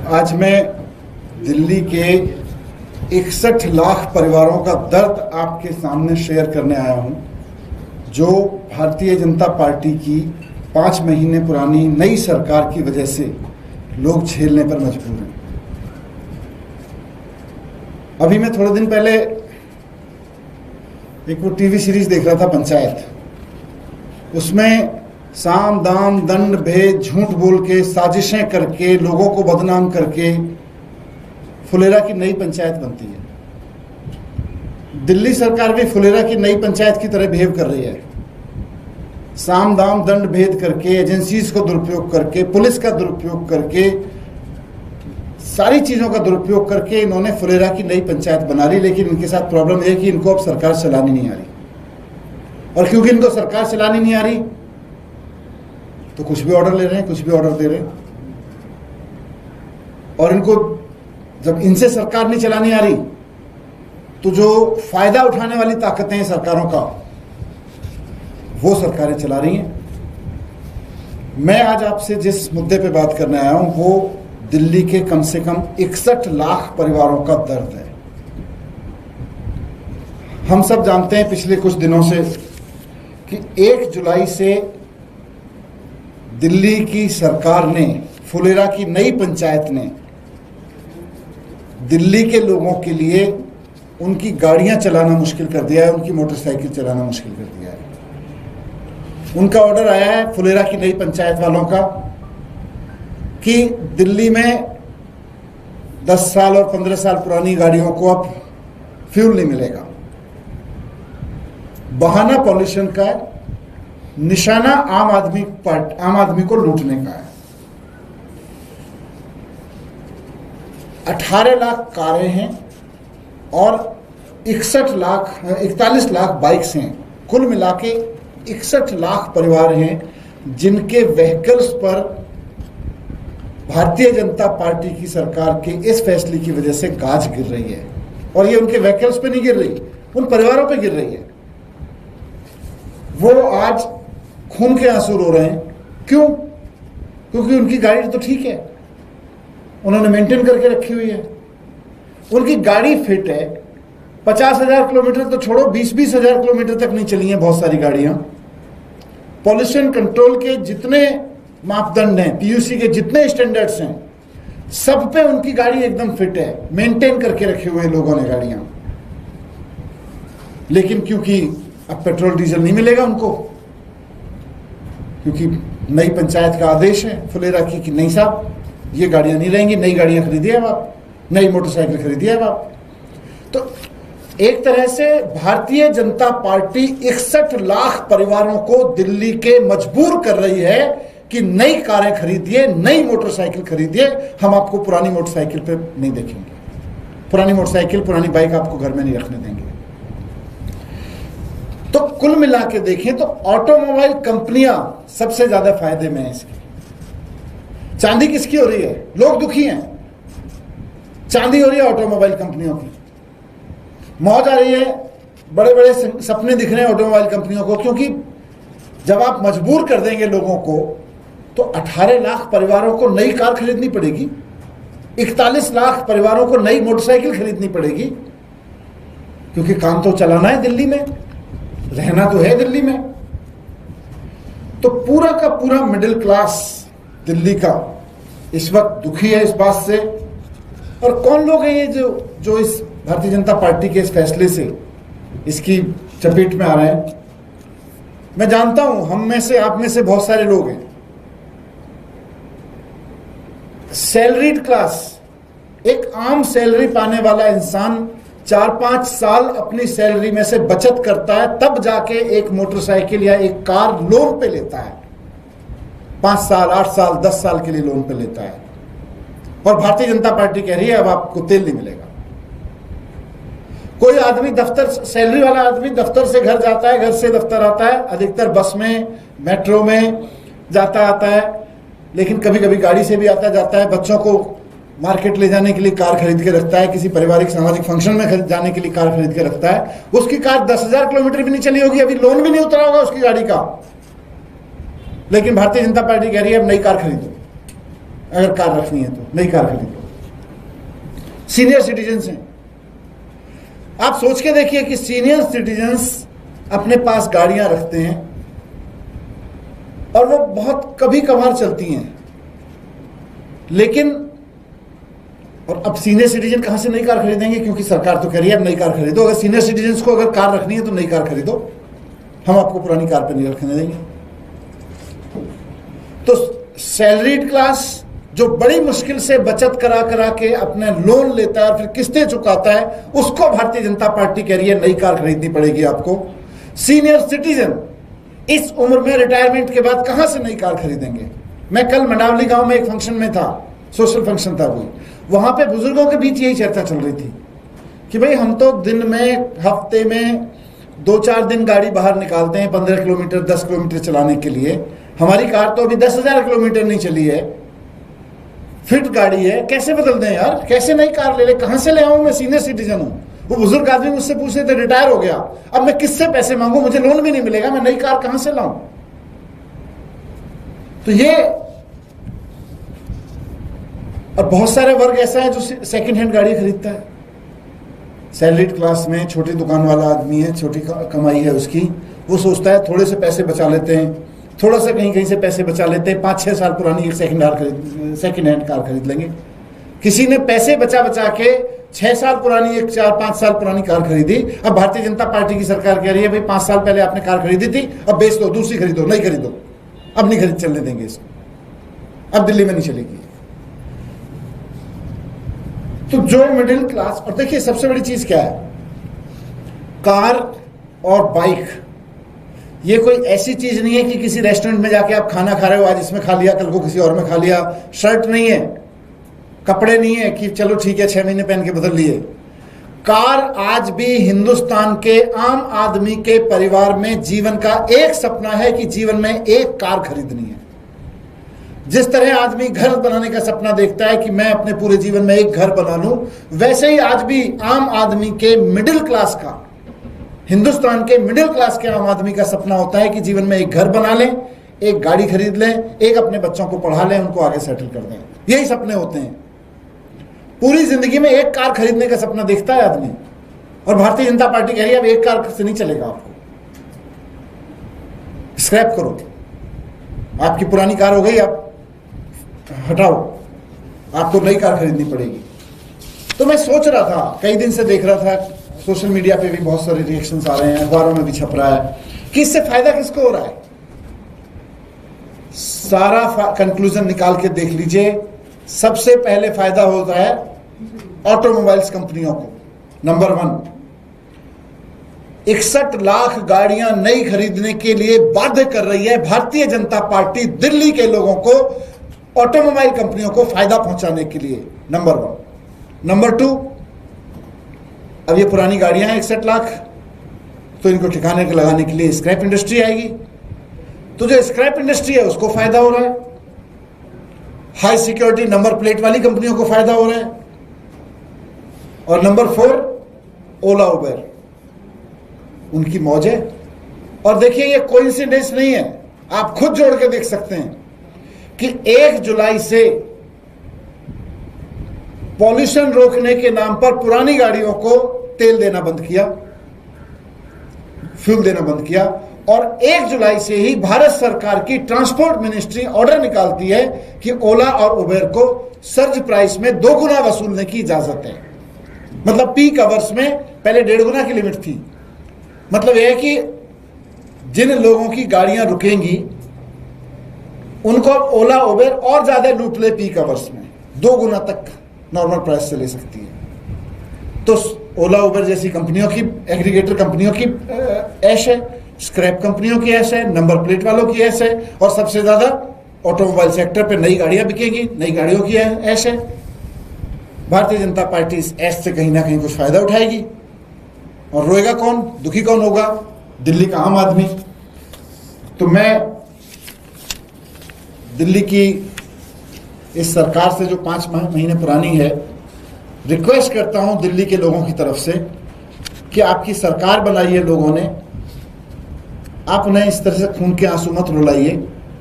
आज मैं दिल्ली के 61 लाख परिवारों का दर्द आपके सामने शेयर करने आया हूं, जो भारतीय जनता पार्टी की 5 महीने पुरानी नई सरकार की वजह से लोग झेलने पर मजबूर हैं। अभी मैं थोड़े दिन पहले एक वो टीवी सीरीज देख रहा था, पंचायत। उसमें साम दाम दंड भेद झूठ बोल के, साजिशें करके, लोगों को बदनाम करके फुलेरा की नई पंचायत बनती है। दिल्ली सरकार भी फुलेरा की नई पंचायत की तरह बिहेव कर रही है। साम दाम दंड भेद करके, एजेंसीज को दुरुपयोग करके, पुलिस का दुरुपयोग करके, सारी चीजों का दुरुपयोग करके इन्होंने फुलेरा की नई पंचायत बना ली। लेकिन इनके साथ प्रॉब्लम है कि इनको अब सरकार चलानी नहीं आ रही, और क्योंकि इनको सरकार चलानी नहीं आ रही तो कुछ भी ऑर्डर ले रहे हैं, कुछ भी ऑर्डर दे रहे हैं। और इनको जब इनसे सरकार नहीं चलानी आ रही तो जो फायदा उठाने वाली ताकतें हैं सरकारों का, वो सरकारें चला रही हैं। मैं आज आपसे जिस मुद्दे पे बात करने आया हूं वो दिल्ली के कम से कम 61 लाख परिवारों का दर्द है। हम सब जानते हैं पिछले कुछ दिनों से कि 1 जुलाई से दिल्ली की सरकार ने, फुलेरा की नई पंचायत ने दिल्ली के लोगों के लिए उनकी गाड़ियां चलाना मुश्किल कर दिया है, उनकी मोटरसाइकिल चलाना मुश्किल कर दिया है। उनका ऑर्डर आया है फुलेरा की नई पंचायत वालों का कि दिल्ली में 10 साल और 15 साल पुरानी गाड़ियों को अब फ्यूल नहीं मिलेगा। बहाना पॉल्यूशन का है, निशाना आम आदमी को लूटने का है। 18 लाख कारें हैं और 41 लाख बाइक्स हैं। कुल मिला के 61 लाख परिवार हैं जिनके व्हीकल्स पर भारतीय जनता पार्टी की सरकार के इस फैसले की वजह से गाज गिर रही है। और ये उनके व्हीकल्स पे नहीं गिर रही, उन परिवारों पे गिर रही है। वो आज खून के आंसू रो रहे हैं। क्यों? क्योंकि उनकी गाड़ी तो ठीक है, उन्होंने मेंटेन करके रखी हुई है, उनकी गाड़ी फिट है। 50,000 किलोमीटर तो छोड़ो, 20,000 किलोमीटर तक नहीं चली हैं बहुत सारी गाड़ियां। पॉल्यूशन कंट्रोल के जितने मापदंड हैं, पीयूसी के जितने स्टैंडर्ड्स हैं, सब पे उनकी गाड़ी एकदम फिट है, मेंटेन करके रखे हुए लोगों ने गाड़ियां। लेकिन क्योंकि अब पेट्रोल डीजल नहीं मिलेगा उनको, क्योंकि नई पंचायत का आदेश है फुलेरा की कि नहीं साहब, ये गाड़ियां नहीं रहेंगी, नई गाड़ियां खरीदिए अब आप, नई मोटरसाइकिल खरीदिए अब आप। तो एक तरह से भारतीय जनता पार्टी 61 लाख परिवारों को दिल्ली के मजबूर कर रही है कि नई कारें खरीदिए, नई मोटरसाइकिल खरीदिए, हम आपको पुरानी मोटरसाइकिल पे नहीं देखेंगे, पुरानी मोटरसाइकिल, पुरानी बाइक आपको घर में नहीं रखने देंगे। तो कुल मिला के देखें तो ऑटोमोबाइल कंपनियां सबसे ज्यादा फायदे में है इसके। चांदी किसकी हो रही है? लोग दुखी हैं, चांदी हो रही है ऑटोमोबाइल कंपनियों की। मौज आ रही है, बड़े बड़े सपने दिख रहे हैं ऑटोमोबाइल कंपनियों को, क्योंकि जब आप मजबूर कर देंगे लोगों को तो 18 लाख परिवारों को नई कार खरीदनी पड़ेगी, 41 लाख परिवारों को नई मोटरसाइकिल खरीदनी पड़ेगी, क्योंकि काम तो चलाना है दिल्ली में, रहना तो है दिल्ली में। तो पूरा का पूरा मिडिल क्लास दिल्ली का इस वक्त दुखी है इस बात से। और कौन लोग हैं ये जो इस भारतीय जनता पार्टी के इस फैसले से इसकी चपेट में आ रहे हैं? मैं जानता हूं हम में से, आप में से बहुत सारे लोग हैं सैलरीड क्लास। एक आम सैलरी पाने वाला इंसान 4-5 साल अपनी सैलरी में से बचत करता है, तब जाके एक मोटरसाइकिल या एक कार लोन पे लेता है। 5 साल, 8 साल, 10 साल के लिए लोन पे लेता है। और भारतीय जनता पार्टी कह रही है अब आपको तेल नहीं मिलेगा। कोई आदमी दफ्तर, सैलरी वाला आदमी दफ्तर से घर जाता है, घर से दफ्तर आता है, अधिकतर बस में, मेट्रो में जाता आता है, लेकिन कभी कभी गाड़ी से भी आता जाता है। बच्चों को मार्केट ले जाने के लिए कार खरीद के रखता है, किसी पारिवारिक सामाजिक फंक्शन में जाने के लिए कार खरीद के रखता है। उसकी कार 10,000 किलोमीटर भी नहीं चली होगी, अभी लोन भी नहीं उतरा होगा उसकी गाड़ी का, लेकिन भारतीय जनता पार्टी कह रही है अब नई कार खरीदो। अगर कार रखनी है तो नई कार खरीदो। सीनियर सिटीजन्स हैं, आप सोच के देखिए कि सीनियर सिटीजन्स अपने पास गाड़ियां रखते हैं और वो बहुत कभी कभार चलती हैं, लेकिन और अब सीनियर सिटीजन कहां से नई कार खरीदेंगे, क्योंकि सरकार तो कह रही है अब नई कार खरीदो। अगर सीनियर सिटीजन्स को अगर कार रखनी है तो नई कार खरीदो, हम आपको पुरानी कार पे नहीं रखने देंगे। तो सैलरीड क्लास जो बड़ी मुश्किल से बचत करा करा के अपने लोन लेता है और फिर किस्तें चुकाता है, उसको भारतीय जनता पार्टी कह रही है नई कार खरीदनी पड़ेगी आपको। सीनियर सिटीजन इस उम्र में रिटायरमेंट के बाद कहां से नई कार खरीदेंगे। मैं कल मंडावली गांव में एक फंक्शन में था, सोशल फंक्शन था कोई, वहां पे बुजुर्गों के बीच यही चर्चा चल रही थी कि भाई हम तो दिन में हफ्ते में 2-4 दिन गाड़ी बाहर निकालते हैं 15 किलोमीटर 10 किलोमीटर चलाने के लिए, हमारी कार तो अभी 10,000 किलोमीटर नहीं चली है, फिट गाड़ी है, कैसे बदल दें यार, कैसे नई कार ले ले, कहां से ले आऊं, मैं सीनियर सिटीजन हूं। वो बुजुर्ग आदमी मुझसे पूछ रहे थे रिटायर हो गया, अब मैं किससे पैसे मांगू, मुझे लोन भी नहीं मिलेगा, मैं नई कार कहां से लाऊं। तो ये और बहुत सारे वर्ग ऐसा है जो सेकंड हैंड गाड़ी खरीदता है। सैलरीड क्लास में छोटी दुकान वाला आदमी है, छोटी कमाई है उसकी, वो सोचता है थोड़े से पैसे बचा लेते हैं, थोड़ा सा कहीं कहीं से पैसे बचा लेते हैं, 5-6 साल पुरानी एक सेकंड हैंड कार खरीद लेंगे। किसी ने पैसे बचा बचा के 6 साल पुरानी एक 4-5 साल पुरानी कार खरीदी। अब भारतीय जनता पार्टी की सरकार कह रही है भाई 5 साल पहले आपने कार खरीदी थी, अब बेच दो, दूसरी खरीदो, नहीं खरीदो, अब नहीं खरीद चलने देंगे इसको, अब दिल्ली में नहीं चलेगी। तो जो मिडिल क्लास, और देखिए सबसे बड़ी चीज क्या है, कार और बाइक ये कोई ऐसी चीज नहीं है कि किसी रेस्टोरेंट में जाके आप खाना खा रहे हो, आज इसमें खा लिया कल को किसी और में खा लिया। शर्ट नहीं है, कपड़े नहीं है कि चलो ठीक है 6 महीने पहन के बदल लिए। कार आज भी हिंदुस्तान के आम आदमी के परिवार में जीवन का एक सपना है कि जीवन में एक कार खरीदनी है। जिस तरह आदमी घर बनाने का सपना देखता है कि मैं अपने पूरे जीवन में एक घर बना लूं, वैसे ही आज भी आम आदमी के मिडिल क्लास का, हिंदुस्तान के मिडिल क्लास के आम आदमी का सपना होता है कि जीवन में एक घर बना लें, एक गाड़ी खरीद लें, एक अपने बच्चों को पढ़ा लें, उनको आगे सेटल कर दें। यही सपने होते हैं। पूरी जिंदगी में एक कार खरीदने का सपना देखता है आदमी, और भारतीय जनता पार्टी कह रही है अब एक कार से नहीं चलेगा, आपको स्क्रैप करो, आपकी पुरानी कार हो गई, आप हटाओ, आपको नई कार खरीदनी पड़ेगी। तो मैं सोच रहा था, कई दिन से देख रहा था, सोशल मीडिया पे भी बहुत सारे रिएक्शंस आ रहे हैं, अखबारों में भी छप रहा है कि इससे फायदा किसको हो रहा है। सारा कंक्लूजन निकाल के देख लीजिए। सबसे पहले फायदा होता है ऑटोमोबाइल्स कंपनियों को। नंबर 1, 61 लाख गाड़ियां नई खरीदने के लिए बाध्य कर रही है भारतीय जनता पार्टी दिल्ली के लोगों को, ऑटोमोबाइल कंपनियों को फायदा पहुंचाने के लिए। नंबर 1। नंबर 2, अब ये पुरानी गाड़ियां हैं 61 लाख, तो इनको ठिकाने के लगाने के लिए स्क्रैप इंडस्ट्री आएगी, तो जो स्क्रैप इंडस्ट्री है उसको फायदा हो रहा है। हाई सिक्योरिटी नंबर प्लेट वाली कंपनियों को फायदा हो रहा है। और नंबर 4, ओला उबेर, उनकी मौज है। और देखिए ये कोइंसिडेंस नहीं है, आप खुद जोड़ के देख सकते हैं कि 1 जुलाई से पॉल्यूशन रोकने के नाम पर पुरानी गाड़ियों को तेल देना बंद किया, फ्यूल देना बंद किया, और 1 जुलाई से ही भारत सरकार की ट्रांसपोर्ट मिनिस्ट्री ऑर्डर निकालती है कि ओला और उबेर को सर्ज प्राइस में 2 गुना वसूलने की इजाजत है। मतलब पीक आवर्स में पहले 1.5 गुना की लिमिट थी। मतलब यह है कि जिन लोगों की गाड़ियां रुकेंगी उनको ओला उबेर और ज्यादा लूट ले, पीक आवर्स में 2 गुना तक नॉर्मल प्राइस से ले सकती है। तो ओला उबेर जैसी कंपनियों की, एग्रीगेटर कंपनियों की ऐश है, स्क्रैप कंपनियों की ऐश है, नंबर प्लेट वालों की ऐश है, और सबसे ज्यादा ऑटोमोबाइल सेक्टर पे नई गाड़ियां बिकेंगी, नई गाड़ियों की ऐश है। भारतीय जनता पार्टी इस ऐश से कहीं ना कहीं कुछ फायदा उठाएगी, और रोएगा कौन, दुखी कौन होगा? दिल्ली का आम आदमी। तो मैं दिल्ली की इस सरकार से जो 5 महीने पुरानी है, रिक्वेस्ट करता हूं दिल्ली के लोगों की तरफ से कि आपकी सरकार बनाई है लोगों ने, आप उन्हें इस तरह से खून के आंसू मत रुलाइए।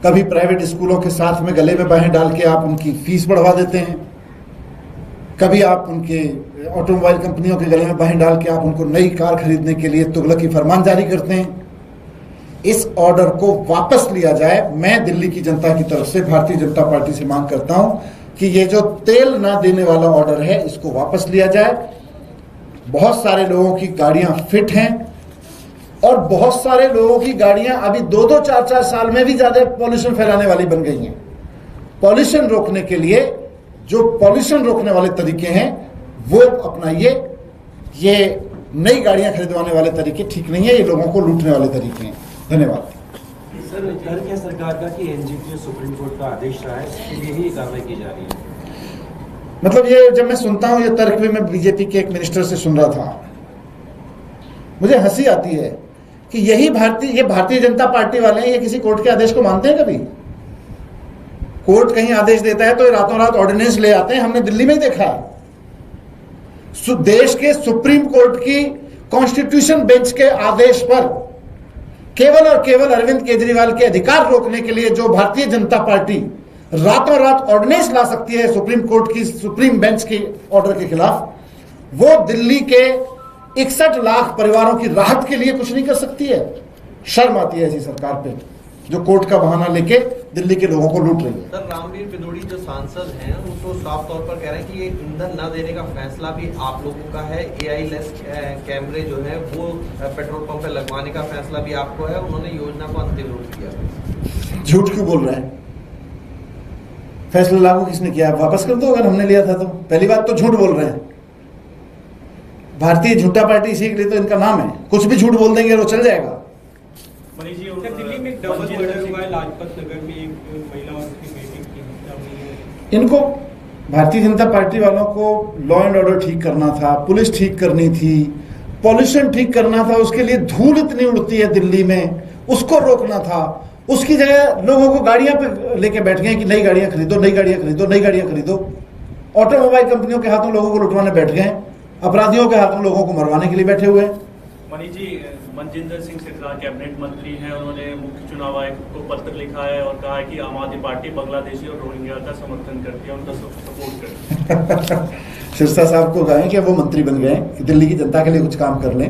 कभी प्राइवेट स्कूलों के साथ में गले में बाहें डाल के आप उनकी फीस बढ़वा देते हैं, कभी आप उनके ऑटोमोबाइल कंपनियों के गले में बाहें डाल के आप उनको नई कार खरीदने के लिए तुगलकी फरमान जारी करते हैं। इस ऑर्डर को वापस लिया जाए। मैं दिल्ली की जनता की तरफ से भारतीय जनता पार्टी से मांग करता हूं कि ये जो तेल ना देने वाला ऑर्डर है इसको वापस लिया जाए। बहुत सारे लोगों की गाड़ियां फिट हैं और बहुत सारे लोगों की गाड़ियां अभी 2-2, 4-4 साल में भी ज्यादा पॉल्यूशन फैलाने वाली बन गई हैं। पॉल्यूशन रोकने के लिए जो पॉल्यूशन रोकने वाले तरीके हैं वो अपनाइए। ये नई गाड़ियां खरीदवाने वाले तरीके ठीक नहीं है, ये लोगों को लूटने वाले तरीके हैं। धन्यवाद। सर, डर क्या सरकार का कि एनजीटी सुप्रीम कोर्ट का आदेश रहा है, इसके लिए ही कार्रवाई की जा रही है? मतलब ये जब मैं सुनता हूं ये तर्क भी मैं बीजेपी के एक मिनिस्टर से सुन रहा था, मुझे हंसी आती है कि ये भारतीय जनता पार्टी वाले हैं, ये किसी कोर्ट के आदेश को मानते हैं? कभी कोर्ट कहीं आदेश देता है तो ये रातों रात ऑर्डिनेंस ले आते हैं। हमने दिल्ली में ही देखा है, देश के सुप्रीम कोर्ट की कॉन्स्टिट्यूशन बेंच के आदेश पर केवल और केवल अरविंद केजरीवाल के अधिकार रोकने के लिए जो भारतीय जनता पार्टी रातों रात ऑर्डिनेंस ला सकती है सुप्रीम कोर्ट की सुप्रीम बेंच के ऑर्डर के खिलाफ, वो दिल्ली के 61 लाख परिवारों की राहत के लिए कुछ नहीं कर सकती है। शर्म आती है ऐसी सरकार पे जो कोर्ट का बहाना लेके दिल्ली के लोगों को लूट रही है। सर, रामवीर पिदोड़ी जो सांसद हैं वो तो साफ तौर पर कह रहे हैं कि ये ईंधन न देने का फैसला भी आप लोगों का है, एआई लेस कैमरे जो है वो पेट्रोल पंप पे लगवाने का फैसला भी आपको है, उन्होंने योजना को अंतिम रूप दिया। झूठ क्यों बोल रहे हैं? फैसला लागू किसने किया? वापस कर दो अगर हमने लिया था तो। पहली बात तो झूठ बोल रहे हैं। भारतीय झूठा पार्टी इसी के लिए तो इनका नाम है, कुछ भी झूठ बोल देंगे वो चल जाएगा। दिल्ली में एक डबल मर्डर हुआ है लाजपत नगर में, एक महिला और उसकी बेटी की हत्या हुई है। इनको भारतीय जनता पार्टी वालों को लॉ एंड ऑर्डर ठीक करना था, पुलिस ठीक करनी थी, पॉल्यूशन ठीक करना था। उसके लिए धूल इतनी उड़ती है दिल्ली में, उसको रोकना था। उसकी जगह लोगों को गाड़ियां पे लेके बैठ गए कि नई गाड़ियां खरीदो, नई गाड़ियां खरीदो, नई गाड़ियां खरीदो। ऑटोमोबाइल कंपनियों के हाथों लोगों को लुटवाने बैठ गए, अपराधियों के हाथों लोगों को मरवाने के लिए बैठे हुए हैं। मनीष जी, मनजिंदर सिंह सिरसा कैबिनेट मंत्री हैं, उन्होंने मुख्य चुनाव आयुक्त को पत्र लिखा है और कहा है कि आम आदमी पार्टी बांग्लादेशी और रोहिंग्या का समर्थन करती है, उनका सपोर्ट करती है। सिरसा साहब को कहें कि वो मंत्री बन गए कि दिल्ली की जनता के लिए कुछ काम कर लें।